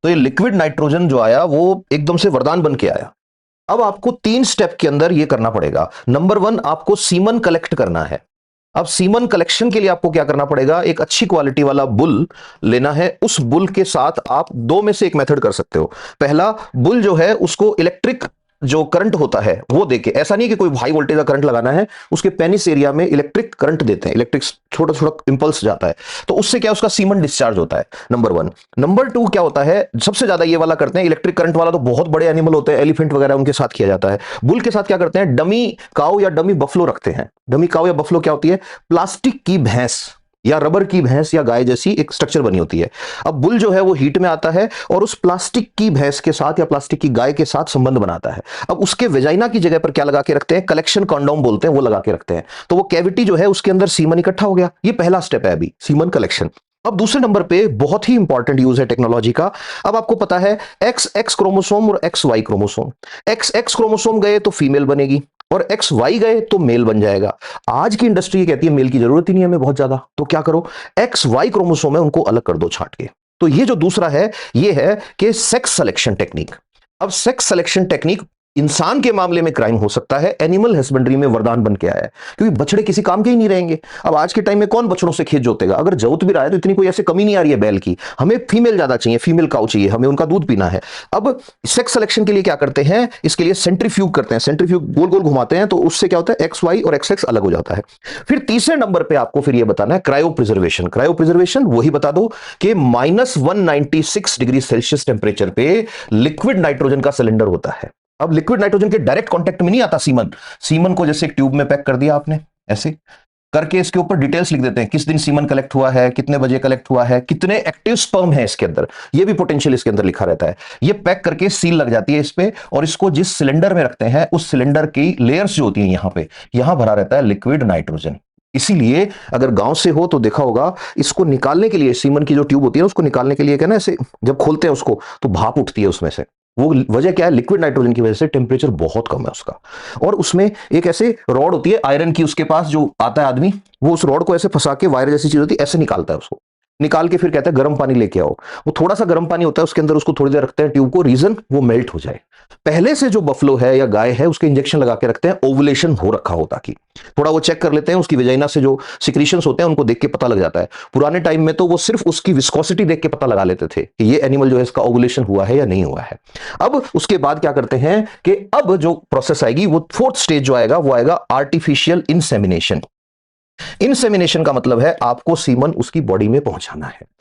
तो ये liquid nitrogen जो आया वो एकदम से वरदान बन के आया। अब आपको 3 स्टेप के अंदर ये करना पड़ेगा। नंबर 1, आपको सीमन कलेक्ट करना है। अब सीमन कलेक्शन के लिए आपको क्या करना पड़ेगा, एक अच्छी क्वालिटी वाला बुल लेना है। उस बुल के साथ आप दो में से एक मेथड कर सकते हो। पहला, बुल जो है उसको इलेक्ट्रिक जो करंट होता है वो देके, ऐसा नहीं कि कोई हाई वोल्टेज का करंट लगाना है, उसके पेनिस एरिया में इलेक्ट्रिक करंट देते हैं, इलेक्ट्रिक छोटा छोटा इंपल्स जाता है, तो उससे क्या उसका सीमन डिस्चार्ज होता है। नंबर 1। नंबर 2 क्या होता है, सबसे ज्यादा ये वाला करते हैं, इलेक्ट्रिक करंट वाला तो बहुत बड़े एनिमल होते हैं, एलिफेंट वगैरह, उनके साथ किया जाता है। बुल के साथ क्या करते हैं, डमी काऊ या डमी बफलो रखते हैं। डमी काऊ या बफलो क्या होती है, प्लास्टिक की भैंस या रबर की भैंस या गाय जैसी एक स्ट्रक्चर बनी होती है। अब बुल जो है वो हीट में आता है और उस प्लास्टिक की भैंस के साथ या प्लास्टिक की गाय के साथ संबंध बनाता है। अब उसके वेजाइना की जगह पर क्या लगा के रखते हैं, कलेक्शन कंडोम बोलते हैं, वो लगा के रखते हैं। तो वो कैविटी जो है उसके अंदर सीमन इकट्ठा हो गया। ये पहला स्टेप है अभी, सीमन कलेक्शन। अब दूसरे नंबर पे बहुत ही इंपॉर्टेंट यूज है टेक्नोलॉजी का। अब आपको पता है एक्स एक्स क्रोमोसोम और X Y chromosome, X X chromosome गए तो फीमेल बनेगी और एक्स वाई गए तो मेल बन जाएगा। आज की इंडस्ट्री ये कहती है मेल की जरूरत ही नहीं है हमें बहुत ज्यादा, तो क्या करो, एक्स वाई क्रोमोसोम है उनको अलग कर दो छांट के। तो ये जो दूसरा है ये है कि सेक्स सिलेक्शन टेक्निक। अब सेक्स सिलेक्शन टेक्निक इंसान के मामले में क्राइम हो सकता है, एनिमल हस्बेंड्री में वरदान बन के आया है, क्योंकि बछड़े किसी काम के ही नहीं रहेंगे। अब आज के टाइम में कौन बछड़ों से खेत जोतेगा, अगर जोत भी रहा है तो इतनी कोई ऐसे कमी नहीं आ रही है बैल की, हमें फीमेल ज्यादा चाहिए, फीमेल काऊ चाहिए, हमें उनका दूध पीना है। अब सेक्स सिलेक्शन के लिए क्या करते हैं, इसके लिए सेंट्रीफ्यूग करते हैं, सेंट्रीफ्यूग गोल गोल घुमाते हैं, तो उससे क्या होता है, एक्स वाई और एक्स एक्स अलग हो जाता है। फिर तीसरे नंबर पे आपको फिर ये बताना है क्रायो प्रिजर्वेशन। क्रायो प्रिजर्वेशन वही बता दो कि -196 डिग्री सेल्सियस टेम्परेचर पे लिक्विड नाइट्रोजन का सिलेंडर होता है। अब लिक्विड नाइट्रोजन के डायरेक्ट कांटेक्ट में नहीं आता सीमन, सीमन को जैसे एक ट्यूब में पैक कर दिया आपने, ऐसे करके इसके ऊपर डिटेल्स लिख देते हैं, किस दिन सीमन कलेक्ट हुआ है, कितने बजे कलेक्ट हुआ है, कितने एक्टिव स्पर्म है इसके अंदर, ये भी पोटेंशियल इसके अंदर लिखा रहता है। ये पैक करके सील लग जाती है इस पे, और इसको जिस सिलेंडर में रखते हैं उस सिलेंडर की लेयर्स जो होती है यहां पे, यहां भरा रहता है लिक्विड नाइट्रोजन। इसीलिए अगर गांव से हो तो देखा होगा, इसको निकालने के लिए, सीमन की जो ट्यूब होती है उसको निकालने के लिए क्या ना, ऐसे जब खोलते हैं उसको तो भाप उठती है उसमें से। वो वजह क्या है, लिक्विड नाइट्रोजन की वजह से टेम्परेचर बहुत कम है उसका। और उसमें एक ऐसे रॉड होती है आयरन की, उसके पास जो आता है आदमी, वो उस रॉड को ऐसे फंसा के, वायर जैसी चीज होती है, ऐसे निकालता है उसको, निकाल के फिर कहता है गर्म पानी लेके आओ। वो थोड़ा सा गर्म पानी होता है उसके अंदर, उसको थोड़ी देर रखते हैं ट्यूब को, रीजन वो मेल्ट हो जाए। पहले से जो बफलो है या गाय है उसके इंजेक्शन लगा के रखते हैं, ओवुलेशन हो रखा हो, ताकि थोड़ा वो चेक कर लेते हैं, उसकी वेजाइना से जो सिक्रीशंस होते हैं उनको देख के पता लग जाता है। पुराने टाइम में तो वो सिर्फ उसकी विस्कोसिटी देख के पता लगा लेते थे कि ये एनिमल जो है इसका ओवुलेशन हुआ है या नहीं हुआ है। अब उसके बाद क्या करते हैं कि अब जो प्रोसेस आएगी, वो फोर्थ स्टेज जो आएगा वो आएगा आर्टिफिशियल इंसेमिनेशन। इंसेमिनेशन का मतलब है आपको सीमन उसकी बॉडी में पहुंचाना है।